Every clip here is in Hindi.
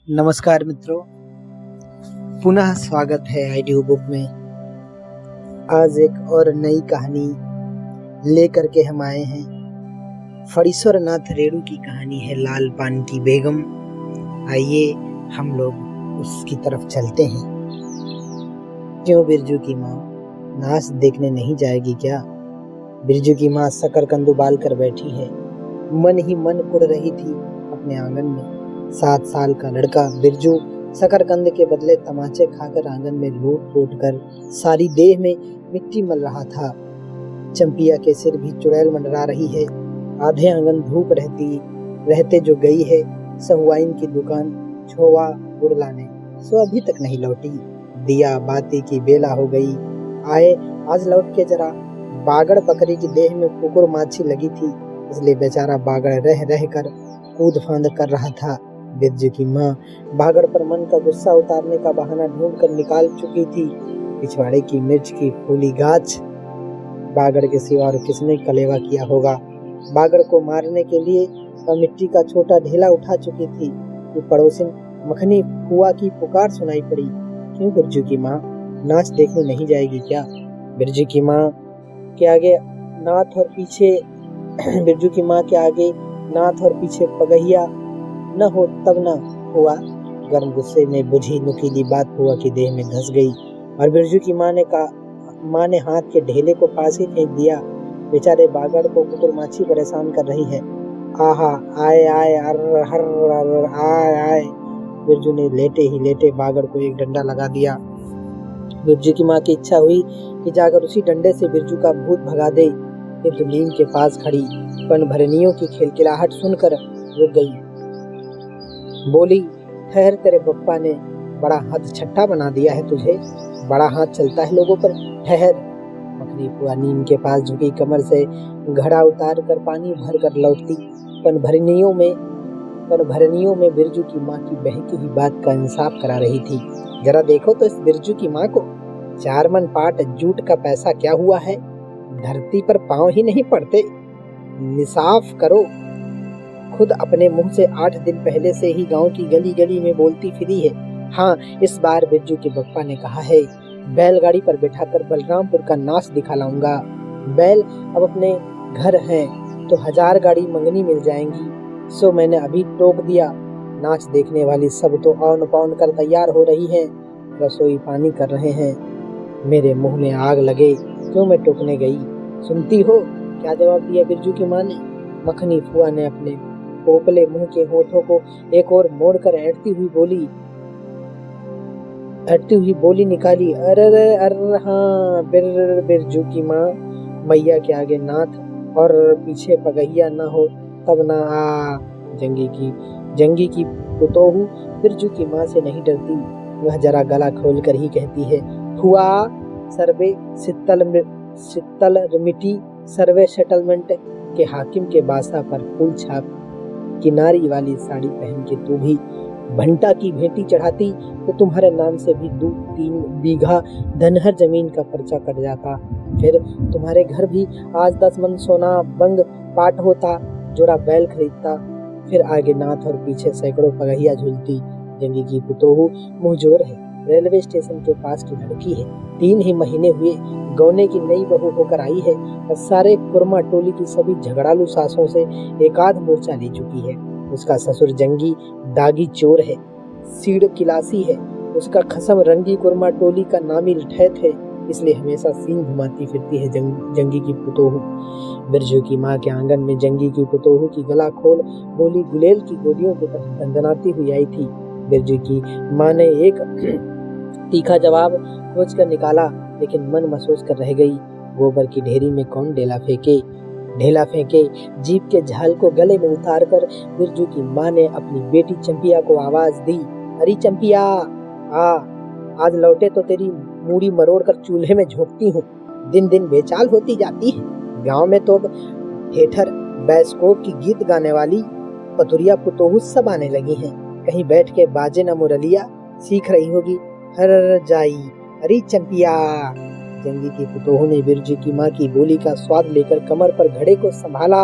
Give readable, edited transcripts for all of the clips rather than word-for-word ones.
नमस्कार मित्रों, पुनः स्वागत है ऑडियो बुक में। आज एक और नई कहानी लेकर के हम आए हैं। फणीश्वर नाथ रेणु की कहानी है लाल पान की बेगम। आइए हम लोग उसकी तरफ चलते हैं। क्यों बिरजू की माँ नाच देखने नहीं जाएगी क्या? बिरजू की माँ शकरकंद उबाल कर बैठी है। मन ही मन कुड़ रही थी अपने आंगन में। 7 साल का लड़का बिरजू शकरकंद के बदले तमाचे खाकर आंगन में लूट कर सारी देह में मिट्टी मल रहा था। चंपिया के सिर भी चुड़ैल मंडरा रही है। आधे आंगन धूप रहते जो गई है सहुआइन की दुकान छोवा गुड़ लाने, सो अभी तक नहीं लौटी। दिया बाती की बेला हो गई। आए आज लौट के जरा। बागड़ बकरी की देह में कुकुर माछी लगी थी, इसलिए बेचारा बागड़ रह कर कूद फांद कर रहा था। बिरजू की माँ बागड़ पर मन का गुस्सा उतारने का बहाना ढूंढ कर निकाल चुकी थी। पिछवाड़े की मिर्च की फूली गाछ। बागड़ के सिवा और किसने कलेवा किया होगा? बागड़ को मारने के लिए वह मिट्टी का छोटा ढेला उठा चुकी थी कि पड़ोसिन मखनी फुआ की पुकार सुनाई पड़ी। क्यों बिरजू की माँ नाच देखने नहीं जाएगी क्या? बिरजू की माँ के आगे नाथ और पीछे बिरजू की माँ के आगे नाथ और पीछे पगहिया न हो तब न हुआ। गर्म गुस्से में बुझी नुकीली बात हुआ कि देह में धंस गई और बिरजू की माँ ने हाथ के ढेले को पास ही फेंक दिया। बेचारे बागड़ को कुकुर माछी परेशान कर रही है। आहा आए आए अर हर अर आए आए। बिरजू ने लेटे बागड़ को एक डंडा लगा दिया। बिरजू की माँ की इच्छा हुई कि जाकर उसी डंडे से बिरजू का भूत भगा दे, किंतु नीम के पास खड़ी पनभरनियों की खिलखिलाहट सुनकर रुक गई। बोली, ठहर, तेरे पप्पा ने बड़ा हथछट्टा बना दिया है तुझे। बड़ा हाथ चलता है लोगों पर, ठहर। मखनी फुआ नीम के पास झुकी कमर से घड़ा उतार कर पानी भर कर लौटती। पनभरनियों में बिरजू की माँ की बहकी हुई बात का इंसाफ करा रही थी। जरा देखो तो इस बिरजू की माँ को। 4 मन पाट जूट का पैसा क्या हुआ है? धरती पर पांव ही नहीं पड़ते। इंसाफ करो। खुद अपने मुंह से 8 दिन पहले से ही गांव की गली गली में बोलती फिरी है। हाँ, इस बार बिरजू के पप्पा ने कहा है बैलगाड़ी पर बैठाकर बलरामपुर का नाच दिखा लाऊंगा। बैल अब अपने घर हैं तो 1000 गाड़ी मंगनी मिल जाएंगी। सो मैंने अभी टोक दिया। नाच देखने वाली सब तो औन पौन कर तैयार हो रही हैं, रसोई पानी कर रहे हैं। मेरे मुंह में आग लगे, क्यों मैं टोकने गई? सुनती हो क्या जवाब दिया बिरजू की माँ ने? मखनी फुआ ने अपने पोपले मुंह के होठों को एक और मोड़कर ऐंठती हुई बोली निकाली। अरे हाँ, बिरजू की माँ। मैया के आगे नाथ और पीछे पगहिया न हो तब ना आ। जंगी की पुतोहू बिरजू की माँ से नहीं डरती। वह जरा गला खोल कर ही कहती है, फुआ, सर्वे सित्तल रिमिटी सर्वे सेटलमेंट के हाकिम के बासा पर फूल छाप किनारी वाली साड़ी पहन के तू भी भंटा की भेंटी चढ़ाती तो तुम्हारे नाम से भी 2-3 बीघा धनहर जमीन का पर्चा कट जाता। फिर तुम्हारे घर भी आज 10 मन सोना बंग पाट होता, जोड़ा बैल खरीदता। फिर आगे नाथ और पीछे सैकड़ों पगहिया झूलती। जंगी की पुतोहू मुंहजोर है, रेलवे स्टेशन के पास की लड़की है। 3 ही महीने हुए गौने की नई बहू होकर आई है और सारे कुरमा टोली की सभी झगड़ालू सासों से एकाध मोर्चा ले चुकी है। उसका ससुर जंगी दागी चोर है, सीड़ किलासी है। उसका खसम रंगी कुरमा टोली का नामी लठैत है, इसलिए हमेशा सींग घुमाती फिरती है जंगी की पुतोहू। बिरजू की माँ के आंगन में जंगी की पुतोहू की गला खोल बोली गुलेल की गोलियों की तरह दंदनाती हुई आई थी। बिरजू की माँ ने एक तीखा जवाब खोज कर निकाला, लेकिन मन महसूस कर रह गई। गोबर की ढेरी में कौन ढेला फेंके। जीप के झाल को गले में उतार कर बिरजू की माँ ने अपनी बेटी चंपिया को आवाज दी, अरे चंपिया आ, आज लौटे तो तेरी मूड़ी मरोड़ कर चूल्हे में झोंकती हूँ। दिन दिन बेचाल होती जाती है। गांव में तो थिएटर बैस्कोप की गीत गाने वाली पथुरिया पुतोहू सब आने लगी हैं। कहीं बैठ के बाजे न मुरलिया सीख रही होगी। हर जाई, अरे चंपिया। जंगी की पुतोहू ने बिरजू की माँ की बोली का स्वाद लेकर कमर पर घड़े को संभाला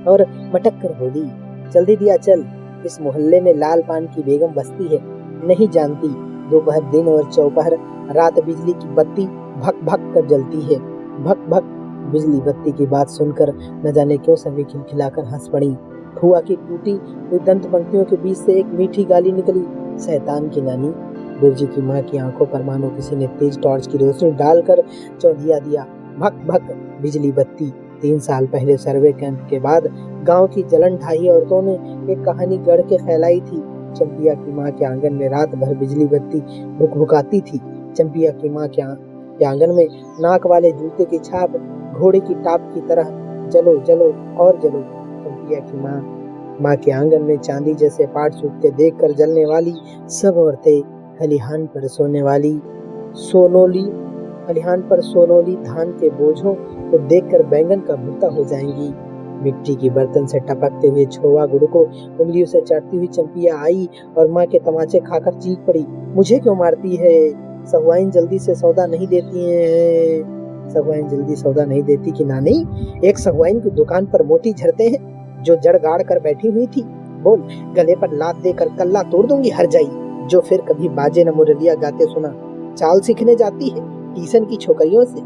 और मटक कर बोली, जल्दी दिया चल, इस मोहल्ले में लाल पान की बेगम बसती है, नहीं जानती दोपहर दिन और चौपहर रात बिजली की बत्ती भक भक कर जलती है। भक भक बिजली बत्ती की बात सुनकर न जाने क्यों सभी खिलखिलाकर हंस पड़ी। फुआ की टूटी हुई दंत पंक्तियों के बीच से एक मीठी गाली निकली, शैतान की नानी। बिरजू की माँ की आंखों पर मानो किसी ने तेज टॉर्च की रोशनी डालकर चौंधिया दिया। भक भक बिजली बत्ती। 3 साल पहले सर्वे कैंप के बाद गांव की जलन ढाई औरतों ने एक कहानी गढ़ के फैलाई थी। चंपिया की माँ के आंगन में रात भर बिजली बत्ती भुकभुकाती थी। चंपिया की माँ के आंगन में नाक वाले जूते की छाप घोड़े की टाप की तरह जलो जलो और जलो। चंपिया की माँ के आंगन में चांदी जैसे पाट सूखते देखकर जलने वाली सब औरतें खलिहान पर सोनोली धान के बोझों को देखकर बैंगन का भुट्टा हो जाएंगी। मिट्टी की बर्तन से टपकते हुए छोवा गुड़ को उंगलियों से चाटती हुई चंपिया आई और माँ के तमाचे खाकर चीख पड़ी, मुझे क्यों मारती है? सहुआइन जल्दी से सौदा नहीं देती है। सहुआइन जल्दी सौदा नहीं देती कि नानी? एक सहुआइन की दुकान पर मोती झरते हैं जो जड़ गाड़ कर बैठी हुई थी। बोल, गले पर लात देकर कल्ला तोड़ दूंगी हर जाई, जो फिर कभी बाजे न मुरलिया गाते सुना। चाल सीखने जाती है ट्यूशन की छोकरियों से।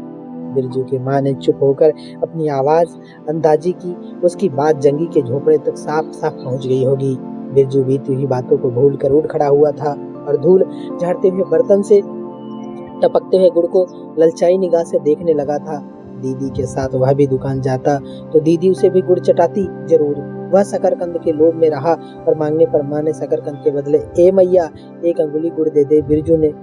बिरजू की माँ ने चुप होकर अपनी आवाज अंदाजी की। उसकी बात जंगी के झोपड़े तक साफ साफ पहुंच गई होगी। बिरजू बीती हुई बातों को भूल कर उठ खड़ा हुआ था और धूल झाड़ते हुए बर्तन से टपकते हुए गुड़ को ललचाई निगाह से देखने लगा था। दीदी के साथ वह भी दुकान जाता तो दीदी उसे भी गुड़ चटाती जरूर। वह शकरकंद के लोभ में रहा और मांगने पर माँ ने शकरकंद के बदले ए मैया 1 अंगुली गुड़ दे दे। बिरजू ने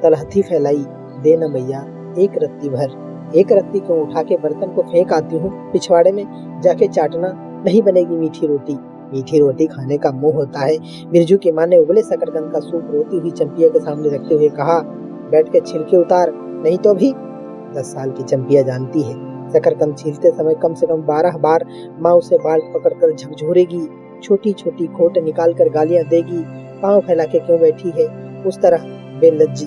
तलहथी फैलाई, दे न मैया 1 रत्ती भर। 1 रत्ती क्यों? उठा के बर्तन को फेंक आती हूँ, पिछवाड़े में जाके चाटना। नहीं बनेगी मीठी रोटी। मीठी रोटी खाने का मुंह होता है। बिरजू की माँ ने उबले शकरकंद का सूप रोती हुई चंपिया के सामने रखते हुए कहा, बैठ के छिलके उतार, नहीं तो भी। 10 साल की चंपिया जानती है शकरकंद छीलते समय कम से कम 12 बार माँ उसे बाल पकड़कर झकझोरेगी, छोटी छोटी खोट निकाल कर गालियां देगी। पाँव फैला के क्यों बैठी है उस तरह बेललजी?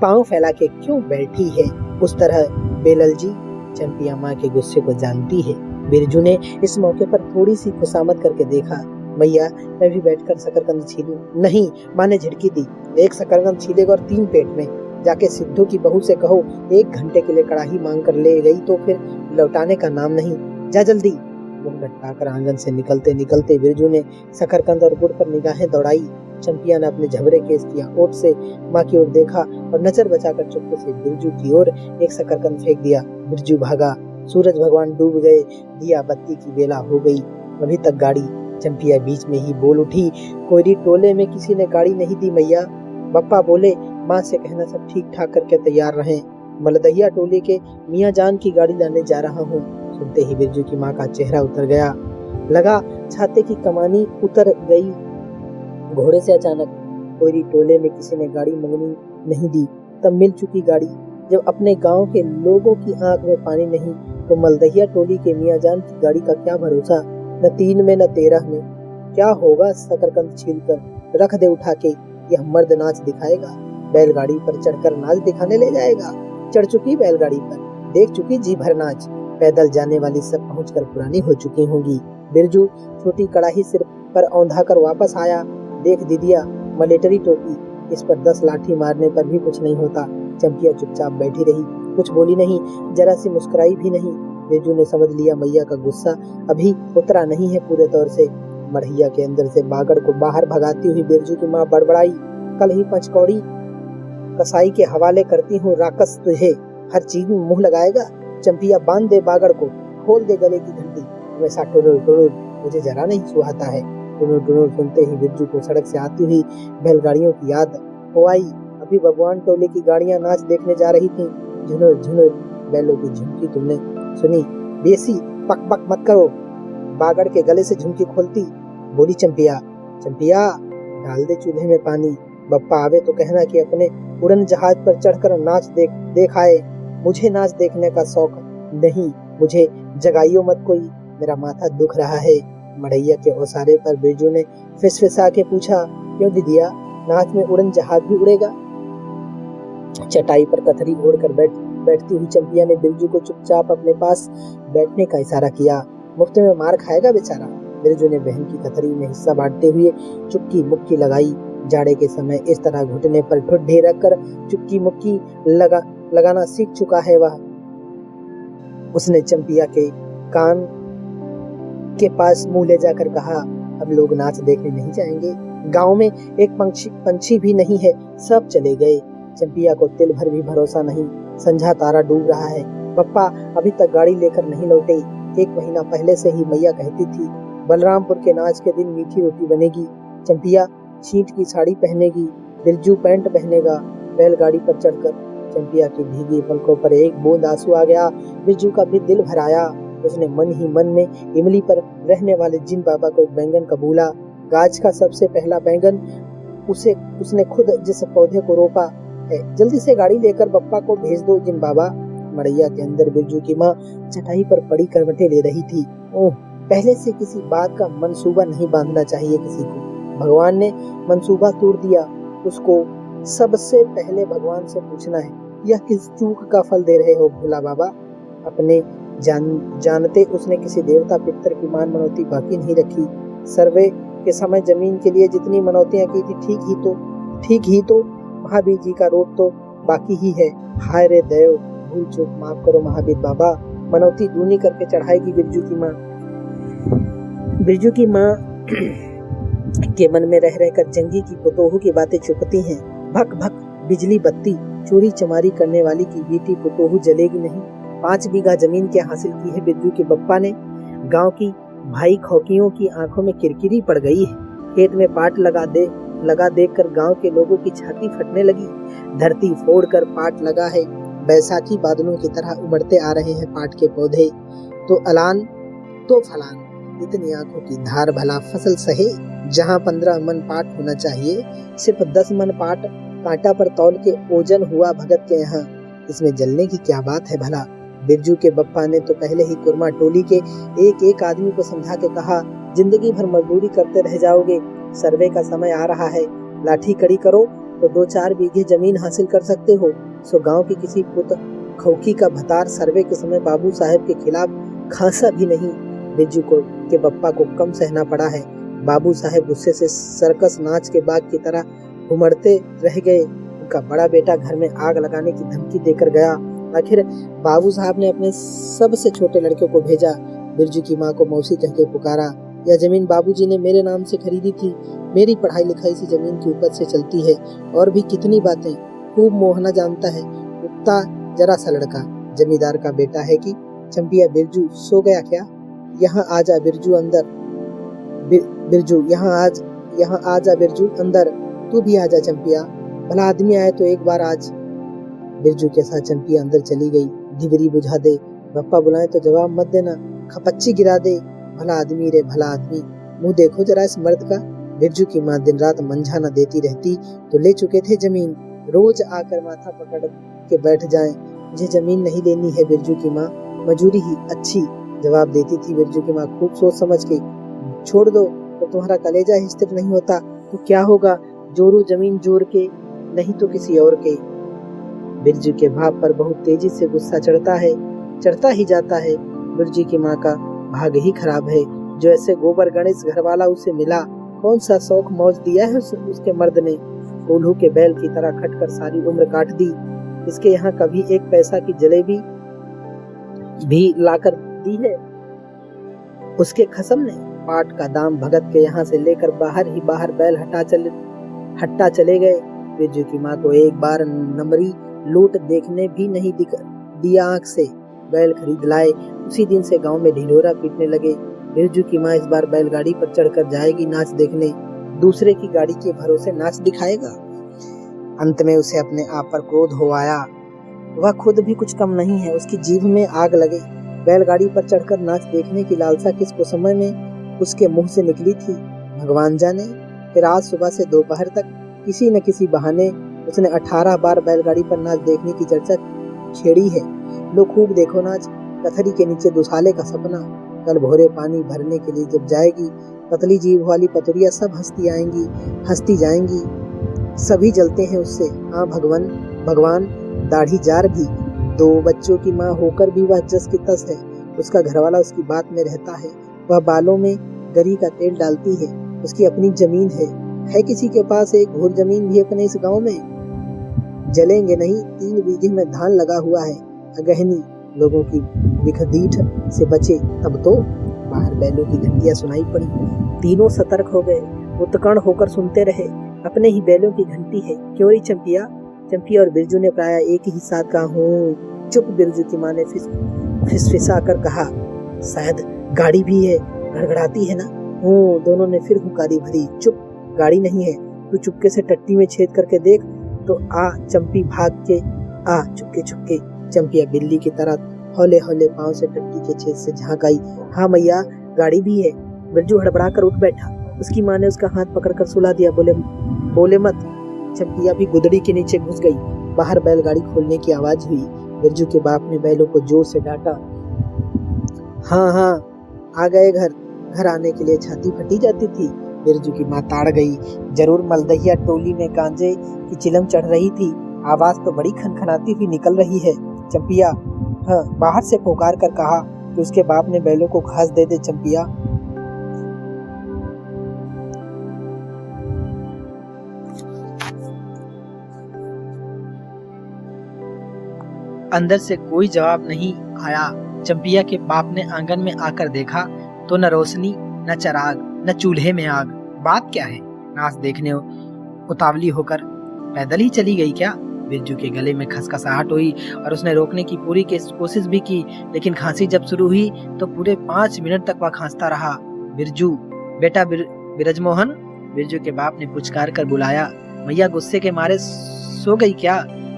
पाँव फैला के क्यों बैठी है उस तरह बेललजी? चंपिया माँ के गुस्से को जानती है। बिरजू ने इस मौके पर थोड़ी सी खुशामद करके देखा, मैया मैं भी बैठकर शकरकंद छीलूं? नहीं, माँ ने झिड़की दी। 1 शकरकंद छीलेगा और 3 पेट में। जाके सिद्धू की बहू से कहो 1 घंटे के लिए कड़ाही मांग कर ले गई तो फिर लौटाने का नाम नहीं। जा जल्दी। मुंह लटकाकर आंगन से निकलते निकलते बिरजू ने शकरकंद और गुड़ पर निगाहें दौड़ाई। चंपिया ने अपने झबरे केस की ओट से माँ की ओर देखा और नजर बचाकर चुपके से बिरजू की ओर 1 शकरकंद फेंक दिया। बिरजू भागा। सूरज भगवान डूब गए, दिया बत्ती की बेला हो गई। अभी तक गाड़ी। चंपिया बीच में ही बोल उठी, कोयरी टोले में किसी ने गाड़ी नहीं दी मैया। बप्पा बोले माँ से कहना सब ठीक ठाक करके तैयार रहें, मलदहिया टोले के मियाँ जान की गाड़ी लाने जा रहा हूँ। सुनते ही बिरजू की माँ का चेहरा उतर गया। लगा छाते की कमानी उतर गई घोड़े से अचानक। कोयरी टोले में किसी ने गाड़ी मंगनी नहीं दी, तब मिल चुकी गाड़ी। जब अपने गांव के लोगों की आंख में पानी नहीं तो मलदहिया टोली के मियाँ जान की गाड़ी का क्या भरोसा? न 3 में न 13 में। क्या होगा शकरकंद छीलकर? रख दे उठा के। यह मर्द नाच दिखाएगा, बैलगाड़ी पर चढ़कर नाच दिखाने ले जाएगा। चढ़ चुकी बैलगाड़ी पर, देख चुकी जी भर नाच। पैदल जाने वाली सब पहुंचकर पुरानी हो चुकी होंगी। बिरजू छोटी कड़ाही सिर पर औंधा कर वापस आया। देख दीदिया, मलेटरी टोपी, इस पर 10 लाठी मारने पर भी कुछ नहीं होता। चंपिया चुपचाप बैठी रही, कुछ बोली नहीं, जरा सी मुस्कुराई भी नहीं। बिरजू ने समझ लिया मैया का गुस्सा अभी उतरा नहीं है पूरे तौर से। मढ़ैया के अंदर से बागड़ को बाहर भगाती हुई बिरजू की माँ बड़बड़ाई, कल ही पंचकौड़ी कसाई के हवाले करती हूँ राकस तुझे, हर चीज में मुंह लगाएगा। चंपिया बांध दे बागड़ को, खोल दे गले की घंटी। वैसा टुनुर टुनुर मुझे जरा नहीं सुहाता है। टुनुर टुनुर सुनते ही बिरजू को सड़क से आती हुई बैलगाड़ियों की याद हो आई। अभी भगवान टोले की गाड़ियां नाच देखने जा रही थी। झुनुर झुनुर बैलों की झुमकी तुमने सुनी? बेसी पक पक मत करो। बागड़ के गले से झुमकी खोलती बोली चंपिया। चंपिया, डाल दे चूल्हे में पानी। बप्पा आवे तो कहना कि अपने उड़न जहाज पर चढ़कर नाच देख आए। मुझे नाच देखने का शौक नहीं, मुझे जगाइयो मत कोई, मेरा माथा दुख रहा है। मढ़ैया के ओसारे पर बिरजू ने फिसफिसा के पूछा, क्यों दीदिया, नाच में उड़न जहाज भी उड़ेगा? चटाई पर कथरी ओढ़कर बैठती हुई चंपिया ने बिरजू को चुपचाप अपने पास बैठने का इशारा किया। मुफ्त में मार खाएगा बेचारा। बिरजू ने बहन की कथरी में हिस्सा बांटते हुए चुपकी मुक्की लगाई। जाड़े के समय इस तरह घुटने पर ठुड्ढे रखकर चुपकी मुक्की लगाना सीख चुका है वह। उसने चंपिया के कान के पास मुंह ले जाकर कहा, हम लोग नाच देखने नहीं जाएंगे। गांव में एक पंछी भी नहीं है, सब चले गए। चंपिया को तिल भर भी भरोसा नहीं। संझा तारा डूब रहा है। पप्पा अभी तक गाड़ी लेकर नहीं लौटे। 1 महीना पहले से ही मैया कहती थी बलरामपुर के नाच के दिन मीठी रोटी बनेगी। चंपिया छींट की साड़ी पहनेगी, बिरजू पैंट पहनेगा। बैलगाड़ी पर चढ़कर चंपिया की भीगी पलकों पर एक बूंद आंसू आ गया। बिरजू का भी दिल भर आया। उसने मन ही मन में इमली पर रहने वाले जिन बाबा को बैंगन कबूला। गाज का सबसे पहला बैंगन उसने खुद जिस पौधे को रोपा है। जल्दी से गाड़ी लेकर बप्पा को भेज दो जिन बाबा। मड़ैया के अंदर बिरजू की माँ चटाई पर पड़ी करवटें ले रही थी। ओह, पहले से किसी बात का मंसूबा नहीं बांधना चाहिए किसी को। भगवान ने मंसूबा तोड़ दिया। उसको सबसे पहले भगवान से पूछना है, यह किस चूक का फल दे रहे हो भोला बाबा। अपने जानते उसने किसी देवता पितर की मान मनौती बाकी नहीं रखी। सर्वे के समय जमीन के लिए जितनी मनौतियां की थी ठीक ही तो महावीर जी का रोप तो बाकी ही है। हाय रे देव, भूल चूक माफ करो महावीर बाबा। मनौती दूनी करके चढ़ाएगी बिरजू की माँ। बिरजू की माँ के मन में रह रहकर जंगी की पुतोहू की बातें चुपती हैं। भक भक बिजली बत्ती, चोरी चमारी करने वाली की बेटी पुतोहू जलेगी नहीं। 5 बीघा जमीन क्या हासिल की है बिरजू के बप्पा ने। गांव की भाई खौकियों की आंखों में किरकिरी पड़ गई है। खेत में पाट लगा देखकर गांव के लोगों की छाती फटने लगी। धरती फोड़कर पाट लगा है। बैसाखी बादलों की तरह उमड़ते आ रहे हैं पाट के पौधे। तो अलान तो फलान, इतनी आंखों की धार भला फसल सहे। जहां 15 मन पाट होना चाहिए, सिर्फ 10 मन पाट कांटा पर तौल के ओजन हुआ भगत के यहाँ। इसमें जलने की क्या बात है भला। बिरजू के बप्पा ने तो पहले ही कुरमा टोली के एक आदमी को समझा के कहा, जिंदगी भर मजदूरी करते रह जाओगे। सर्वे का समय आ रहा है। लाठी कड़ी करो तो 2-4 बीघे जमीन हासिल कर सकते हो। सो गांव की किसी पुत खौकी का भतार सर्वे के समय बाबू साहब के खिलाफ खांसा भी नहीं। बिरजू के बप्पा को कम सहना पड़ा है। बाबू साहब गुस्से से सर्कस नाच के बाग की तरह उमड़ते रह गए। उनका बड़ा बेटा घर में आग लगाने की धमकी देकर गया। आखिर बाबू साहब ने अपने सबसे छोटे लड़के को भेजा। बिरजू की माँ को मौसी कह के पुकारा। यह जमीन बाबूजी ने मेरे नाम से खरीदी थी। मेरी पढ़ाई लिखाई से जमीन की उपज से चलती है। और भी कितनी बातें। खूब मोहना जानता है। उतना जरा सा लड़का जमींदार का बेटा है कि। चंपिया, बिरजू सो गया क्या? यहाँ आ जा बिरजू अंदर। बिरजू यहाँ आ जा बिरजू अंदर। तू भी आ जा चंपिया। भला आदमी आए तो एक बार आज। बिरजू के साथ चंपिया अंदर चली गई। डिबरी बुझा दे, बप्पा बुलाए तो जवाब मत देना, खपच्ची गिरा दे। भला आदमी रे भला आदमी, मुंह देखो जरा इस मर्द का। बिरजू की माँ दिन रात मंझा न देती रहती तो ले चुके थे जमीन। रोज आकर माथा पकड़ के बैठ जाएं, मुझे जमीन नहीं लेनी है बिरजू की माँ, मजूरी ही अच्छी, जवाब देती थी बिरजू की माँ खूब सोच समझ के। छोड़ दो तो तुम्हारा कलेजा ही स्थिर नहीं होता तो क्या होगा, जोरू जमीन जोर के, नहीं तो किसी और के। बिरजू के भाव पर बहुत तेजी से गुस्सा चढ़ता ही जाता है। बिरजू की माँ का भाग ही खराब है जो ऐसे गोबर गणेश घरवाला उसे मिला। कौन सा शौक मौज दिया है उसके मर्द ने। कोल्हू के बैल की तरह खटकर सारी उम्र काट दी। इसके यहाँ कभी एक पैसा की जलेबी भी लाकर दी है उसके खसम ने। पाट का दाम भगत के यहाँ से लेकर बाहर बैल हट्टा चले गए। बिरजू की माँ को एक बार नमरी लूट देखने भी नहीं दिया आंख से। बैल खरीद लाए। उसी दिन से गांव में ढिढोरा पीटने लगे। बिरजू की माँ इस बार बैलगाड़ी पर चढ़कर जाएगी नाच देखने। दूसरे की गाड़ी के भरोसे नाच दिखाएगा। अंत में उसे अपने आप पर क्रोध हो आया। वह खुद भी कुछ कम नहीं है, उसकी जीभ में आग लगे। बैलगाड़ी पर चढ़कर नाच देखने की लालसा किस समय में उसके मुंह से निकली थी भगवान जाने। फिर आज सुबह से दोपहर तक किसी न किसी बहाने उसने 18 बार बैलगाड़ी पर नाच देखने की चर्चा छेड़ी है। लो खूब देखो नाच, कथरी के नीचे दुसाले का सपना। कल भोरे पानी भरने के लिए जब जाएगी, पतली जीभ वाली पतुरिया सब हंसती जाएंगी। सभी जलते हैं उससे। हाँ भगवान दाढ़ी जार भी 2 बच्चों की माँ होकर भी वह जस की तस है। उसका घरवाला उसकी बात में रहता है। वह बालों में गरी का तेल डालती है। उसकी अपनी जमीन है किसी के पास एक घूर जमीन भी अपने इस गांव में? जलेंगे नहीं, 3 बीघे में धान लगा हुआ है। अगहनी लोगों की विखदीठ से बचे तब तो। बाहर बैलों की घंटियां सुनाई पड़ी। तीनों सतर्क हो गए, उत्कण होकर सुनते रहे। अपने ही बैलों की घंटी है, क्यों री चंपिया? चंपिया और बिरजू ने प्राय एक ही साथ कहा, हूँ। चुप, बिरजू की माँ ने फिसफिसा कर कहा, शायद गाड़ी भी है, गड़गड़ाती है ना? हूँ, दोनों ने फिर हुंकारी भरी। चुप, गाड़ी नहीं है, तू चुपके से टट्टी में छेद करके देख तो आ। चंपी भाग के आ, चुपके चुपके। चंपिया बिल्ली की तरह हौले हौले पांव से टट्टी के छेद से झांक आई। हाँ मैया, गाड़ी भी है। बिरजू हड़बड़ा कर उठ बैठा। उसकी माँ ने उसका हाथ पकड़कर सुला दिया। बोले मत। चंपिया भी गुदड़ी के नीचे घुस गई। बाहर बैलगाड़ी खोलने की आवाज हुई। बिरजू के बाप ने बैलों को जोर से डांटा। हाँ, आ गए घर आने के लिए छाती फटी जाती थी। बिरजू की माँ ताड़ गई। जरूर मलदहिया टोली में गांजे की चिलम चढ़ रही थी। आवाज तो बड़ी खनखनाती हुई निकल रही है। चंपिया हाँ, बाहर से पुकार कर कहा कि उसके बाप ने बैलों को घास दे दे। चंपिया अंदर से कोई जवाब नहीं आया। चंपिया के बाप ने आंगन में आकर देखा तो न रोशनी, न चराग, न चूल्हे में आग। बात क्या है? नाच देखने उतावली होकर पैदल ही चली गई क्या? बिरजू के गले में खसखसाहट हुई और उसने रोकने की पूरी कोशिश भी की, लेकिन खांसी जब शुरू हुई तो पूरे 5 मिनट तक वह खांसता रहा। बिरजू, बेटा बिरजमोहन, बिरजू के बाप ने पुचकार कर बुलाया। मैया गुस्से के मारे सो गई क्या?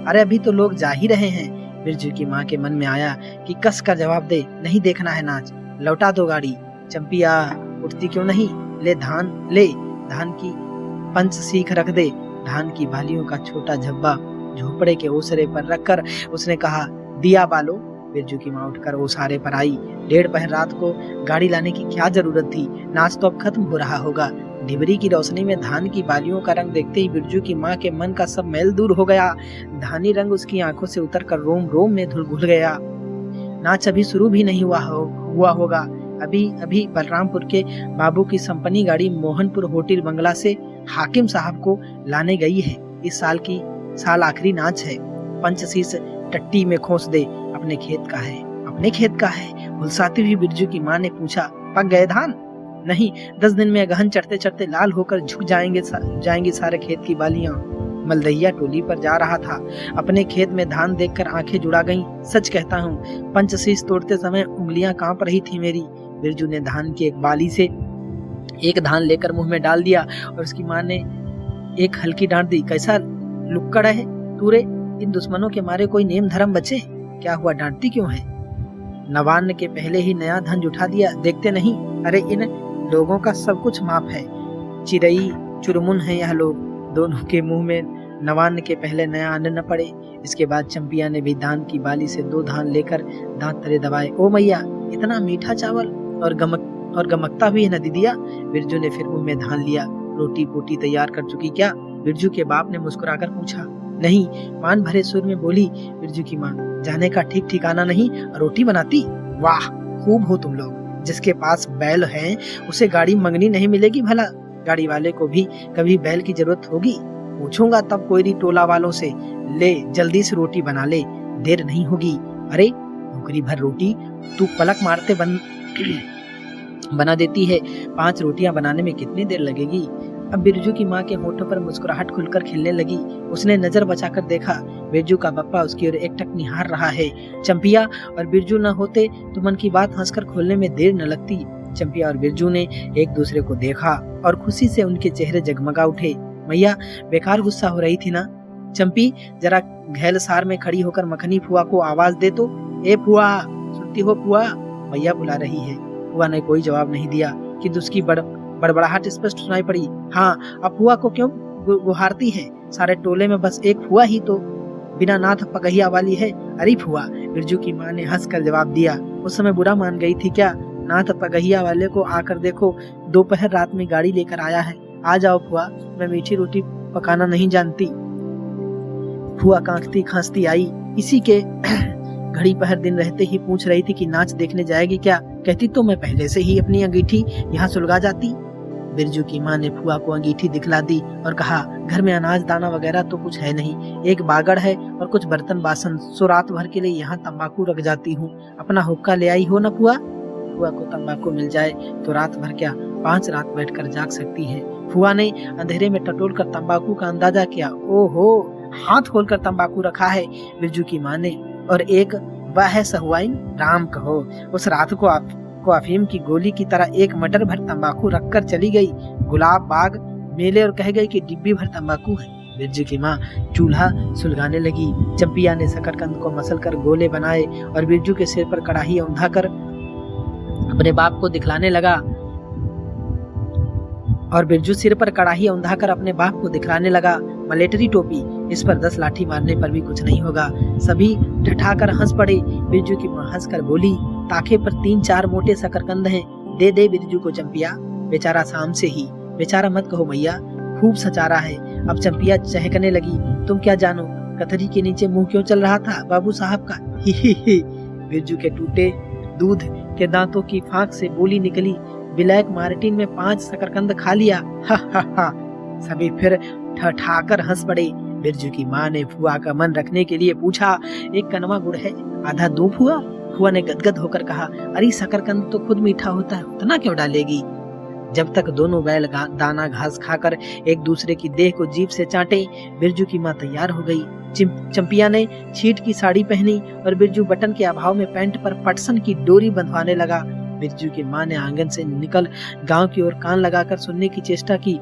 अरे अभी तो लोग जा ही रहे हैं। बिरजू की माँ के मन में आया कि कस कर जवाब दे, नहीं देखना है नाच, लौटा दो गाड़ी। चंपिया उठती क्यों नहीं? ले धान की पंच सीख रख दे। धान की बालियों का छोटा झब्बा झोपड़े के ओसरे पर रखकर उसने कहा, दिया बालो। बिरजू की माँ उठकर ओसारे पर आई। 1:30 पहर रात को गाड़ी लाने की क्या जरूरत थी? नाच तो अब खत्म हो रहा होगा। डिबरी की रोशनी में धान की बालियों का रंग देखते ही बिरजू की माँ के मन का सब मैल दूर हो गया। धानी रंग उसकी आंखों से उतरकर रोम रोम में घुल गया। नाच अभी शुरू भी नहीं हुआ होगा। अभी बलरामपुर के बाबू की संपन्नी गाड़ी मोहनपुर होटल बंगला से हाकिम साहब को लाने गई है। इस साल आखिरी नाच है। पंचशीश टट्टी में खोस दे। अपने खेत का है। हुलसाती हुई बिरजू की माँ ने पूछा, पक गए धान? नहीं, 10 दिन में गहन चढ़ते चढ़ते लाल होकर झुक जाएंगे सारे खेत की बालियां। मलदहिया टोली पर जा रहा था। अपने खेत में धान देखकर आंखें जुड़ा गईं। सच कहता हूँ, पंचशीश तोड़ते समय उंगलियां कांप रही थी मेरी। बिरजू ने धान की एक बाली से एक धान लेकर मुंह में डाल दिया और उसकी माँ ने एक हल्की डांट दी। कैसा लुक्कड़ है तू रे? इन दुश्मनों के मारे कोई नेम धर्म बचे? क्या हुआ, डांटती क्यों है? नवान्न के पहले ही नया धन जुटा दिया, देखते नहीं? अरे इन लोगों का सब कुछ माफ है। चिरई चुरमुन है यह लोग। दोनों के मुंह में नवान्न के पहले नया अन्न न पड़े। इसके बाद चंपिया ने भी धान की बाली से 2 धान लेकर दांत तले दबाए। ओ मैया, इतना मीठा चावल और गमकता भी है न दीदिया। बिरजू ने फिर मुंह में धान लिया। रोटी पोटी तैयार कर चुकी क्या? बिरजू के बाप ने मुस्कुराकर पूछा। नहीं, मान भरे सुर में बोली बिरजू की माँ। जाने का ठीक ठिकाना नहीं, रोटी बनाती? वाह, खूब हो तुम लोग। जिसके पास बैल है उसे गाड़ी मंगनी नहीं मिलेगी भला? गाड़ी वाले को भी कभी बैल की जरूरत होगी? पूछूंगा तब कोयरी टोला वालों से। ले जल्दी से रोटी बना ले, देर नहीं होगी। अरे टोकरी भर रोटी तू पलक मारते बना देती है। 5 रोटियां बनाने में कितनी देर लगेगी? अब बिरजू की माँ के होठों पर मुस्कुराहट खुलकर खिलने लगी। उसने नजर बचाकर देखा। बिरजू का बप्पा उसकी ओर एकटक निहार रहा है। चंपिया और बिरजू न होते तो मन की बात हंसकर खोलने में देर न लगती। चंपिया और बिरजू ने एक दूसरे को देखा और खुशी से उनके चेहरे जगमगा उठे। मैया बेकार गुस्सा हो रही थी ना? चंपी जरा घैल सार में खड़ी होकर मखनी फुआ को आवाज दे तो। ए फुआ, सुनती हो फुआ? मैया बुला रही है। फुआ ने कोई जवाब नहीं दिया, किंतु उसकी बड़बड़ाहट स्पष्ट सुनाई पड़ी। हाँ, अब फुआ को क्यों गुहारती है? सारे टोले में बस एक फुआ ही तो बिना नाथ पगहिया वाली है। अरे फुआ, बिरजू की माँ ने हंसकर जवाब दिया। उस समय बुरा मान गई थी क्या? नाथ पगहिया वाले को आकर देखो, दोपहर रात में गाड़ी लेकर आया है। आ जाओ फुआ, मैं मीठी रोटी पकाना नहीं जानती। फुआ कांखती खांसती आई। इसी के घड़ी पहर दिन रहते ही पूछ रही थी कि नाच देखने जाएगी क्या। कहती तो मैं पहले से ही अपनी अंगीठी यहाँ सुलगा जाती। बिरजू की माँ ने फुआ को अंगीठी दिखला दी और कहा, घर में अनाज दाना वगैरह तो कुछ है नहीं, एक बागड़ है और कुछ बर्तन बासन, सो रात भर के लिए यहाँ तंबाकू रख जाती हूँ। अपना हुक्का ले आई हो ना फुआ। फुआ को तंबाकू मिल जाए तो रात भर क्या 5 रात बैठकर जाग सकती है। फुआ ने अंधेरे में टटोल कर तंबाकू का अंदाजा किया। ओहो, हाथ खोलकर तंबाकू रखा है बिरजू की माँ ने, और एक वह है सहुआइन, राम कहो। उस रात को अफीम की गोली की तरह एक मटर भर तंबाकू रखकर चली गई गुलाब बाग मेले और कह गई कि डिब्बी भर तंबाकू है। बिरजू की माँ चूल्हा सुलगाने लगी। चंपिया ने शकरकंद को मसल कर गोले बनाए और बिरजू के सिर पर कढ़ाई औंधा कर अपने बाप को दिखलाने लगा। मलेटरी टोपी, इस पर 10 लाठी मारने पर भी कुछ नहीं होगा। सभी ठठाकर हंस पड़े। बिरजू की माँ हंसकर बोली, ताखे पर 3-4 मोटे शकरकंद हैं, दे दे बिरजू को चंपिया। बेचारा शाम से ही, बेचारा मत कहो मैया, खूब सचारा है। अब चंपिया चहकने लगी, तुम क्या जानो कथरी के नीचे मुंह क्यों चल रहा था बाबू साहब का। ही। बिरजू के टूटे दूध के दांतों की फांक से बोली निकली, ब्लैक मार्टिन में 5 शकरकंद खा लिया। हा। सभी फिर ठठाकर हंस पड़े। बिरजू की माँ ने फुआ का मन रखने के लिए पूछा, एक कनवा गुड़ है, आधा दूं फुआ। फुआ ने गदगद होकर कहा, अरे शकरकंद तो खुद मीठा होता है, उतना क्यों डालेगी। जब तक दोनों बैल दाना घास खाकर एक दूसरे की देह को जीभ से चाटे, बिरजू की माँ तैयार हो गई। चंपिया ने छीट की साड़ी पहनी और बिरजू बटन के अभाव में पैंट पर पटसन की डोरी बंधवाने लगा। बिरजू की माँ ने आंगन से निकल गांव की ओर कान लगाकर सुनने की चेष्टा की।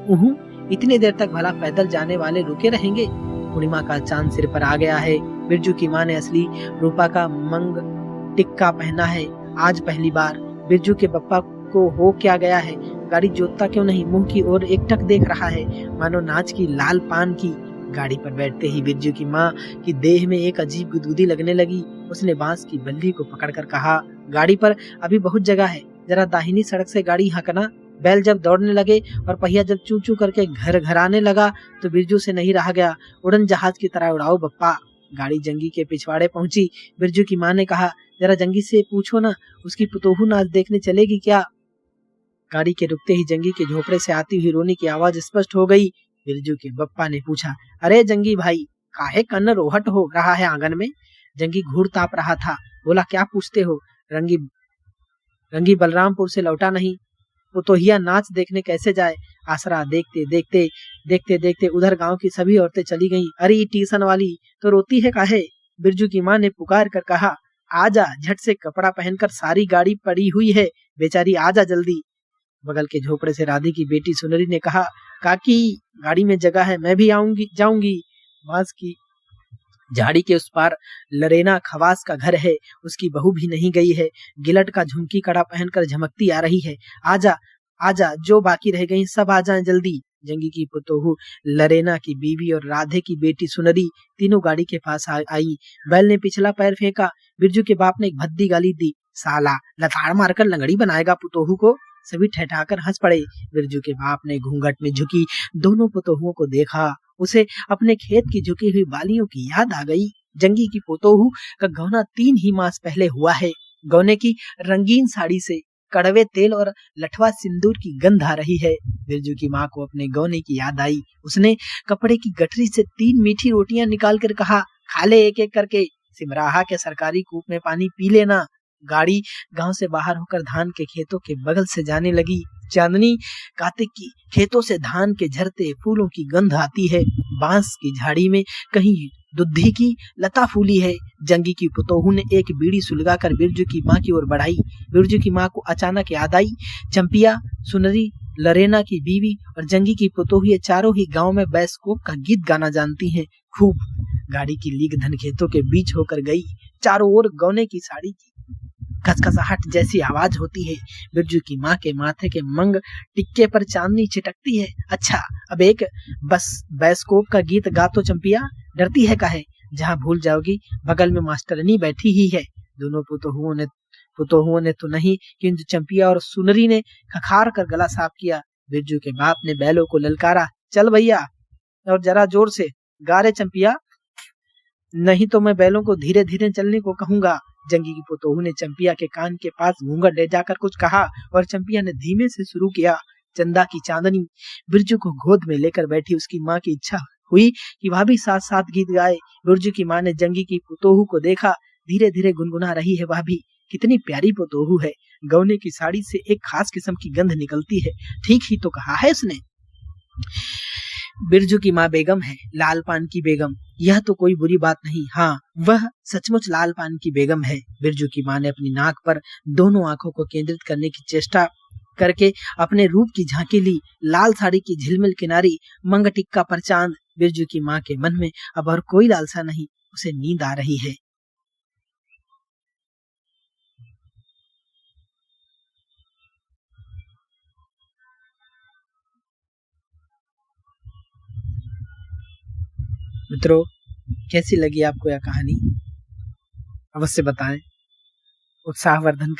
इतनी देर तक भला पैदल जाने वाले रुके रहेंगे। पूर्णिमा का चांद सिर पर आ गया है। बिरजू की माँ ने असली रूपा का मंग टिक्का पहना है। आज पहली बार बिरजू के बप्पा को हो क्या गया है, गाड़ी जोतता क्यों नहीं, मुंह की ओर एकटक देख रहा है मानो नाच की लाल पान की। गाड़ी पर बैठते ही बिरजू की माँ की देह में एक अजीब गुदगुदी लगने लगी। उसने बांस की बल्ली को पकड़कर कहा, गाड़ी पर अभी बहुत जगह है, जरा दाहिनी सड़क से गाड़ी हाँकना। बैल जब दौड़ने लगे और पहिया जब चू चू करके घर आने लगा तो बिरजू से नहीं रहा गया। उड़न जहाज की तरह उड़ाओ बप्पा। गाड़ी जंगी के पिछवाड़े पहुंची। बिरजू की माँ ने कहा, जरा जंगी से पूछो ना, उसकी पुतोहू नाच देखने चलेगी क्या। गाड़ी के रुकते ही जंगी के झोपड़े से आती हुई रोने की आवाज स्पष्ट हो गई। बिरजू के बप्पा ने पूछा, अरे जंगी भाई, काहे कन्न रोहट हो रहा है आंगन में। जंगी घूर ताप रहा था। बोला, क्या पूछते हो, रंगी बलरामपुर से लौटा नहीं, पुतोहिया नाच देखने कैसे जाए। आसरा देखते उधर गांव की सभी औरतें चली गईं। अरे ट्यूशन वाली तो रोती है काहे। बिरजू की माँ ने पुकार कर कहा, आजा, झट से कपड़ा पहनकर सारी गाड़ी पड़ी हुई है, बेचारी आजा जल्दी। बगल के झोपड़े से राधे की बेटी सुनरी ने कहा, काकी गाड़ी में जगह है, मैं भी जाऊंगी। बांस की झाड़ी के उस पार लरेना खवास का घर है, उसकी बहू भी नहीं गई है, गिलट का झुमकी कड़ा पहनकर झमकती आ रही है। आजा, जो बाकी रह गई सब आ जाएं जल्दी। जंगी की पुतोहू लरेना की बीवी और राधे की बेटी सुनरी तीनों गाड़ी के पास आई। बैल ने पिछला पैर फेंका। बिरजू के बाप ने एक भद्दी गाली दी, साला लताड़ मारकर लंगड़ी बनाएगा पुतोहू को। सभी ठठाकर हंस पड़े। बिरजू के बाप ने घूंघट में झुकी दोनों पुतोहुओं को देखा। उसे अपने खेत की झुकी हुई बालियों की याद आ गई। जंगी की पुतोहू का गौना 3 ही मास पहले हुआ है। गौने की रंगीन साड़ी से कड़वे तेल और लठवा सिंदूर की गंध आ रही है। बिरजू की माँ को अपने गौने की याद आई। उसने कपड़े की गठरी से 3 मीठी रोटियां निकाल कर कहा, खा ले एक एक करके, सिमराहा के सरकारी कूप में पानी पी लेना। गाड़ी गांव से बाहर होकर धान के खेतों के बगल से जाने लगी। चांदनी कार्तिक की खेतों से धान के झरते फूलों की गंध आती है। बांस की झाड़ी में कहीं दुद्धि की लता फूली है। जंगी की पुतोहू ने एक बीड़ी सुलगाकर बिरजू की माँ की ओर बढ़ाई। बिरजू की माँ को अचानक याद आई, चंपिया, सुनरी, लरेना की बीवी और जंगी की पुतोहू ये चारों ही गांव में बैस्कोप का गीत गाना जानती हैं खूब। गाड़ी की लीक धन खेतों के बीच होकर गई। चारों ओर गौने की साड़ी की खसखसाहट जैसी आवाज होती है। बिरजू की माँ के माथे के मंग टिक्के पर चांदनी छिटकती है। अच्छा, अब एक बस बैस्कोप का गीत गा तो चंपिया, डरती है काहे, जहाँ भूल जाओगी बगल में मास्टरनी बैठी ही है। दोनों पुतोहुओं ने तो नहीं, किंतु चंपिया और सुनरी ने खखार कर गला साफ किया। बिरजू के बाप ने बैलों को ललकारा, चल भैया और जरा जोर से गा रे चंपिया। नहीं तो मैं बैलों को धीरे धीरे चलने को कहूंगा। जंगी की पुतोहू ने चंपिया के कान के पास घूंघट ले जाकर कुछ कहा और चंपिया ने धीमे से शुरू किया। चंदा की चांदनी बिरजू को गोद में लेकर बैठी। उसकी माँ की इच्छा हुई कि वह भी साथ साथ गीत गाए। बिरजू की माँ ने जंगी की पुतोहू को देखा, धीरे धीरे गुनगुना रही है वह भी। कितनी प्यारी पुतोहू है, गौने की साड़ी से एक खास किस्म की गंध निकलती है। ठीक ही तो कहा है उसने। बिरजू की माँ बेगम है, लाल पान की बेगम। यह तो कोई बुरी बात नहीं। हाँ, वह सचमुच लाल पान की बेगम है। बिरजू की माँ ने अपनी नाक पर दोनों आंखों को केंद्रित करने की चेष्टा करके अपने रूप की झांकी ली। लाल साड़ी की झिलमिल किनारी, मंग टिक्का पर चांद। बिरजू की माँ के मन में अब और कोई लालसा नहीं, उसे नींद आ रही है। मित्रों, कैसी लगी आपको यह कहानी? अवश्य बताएं। उत्साहवर्धन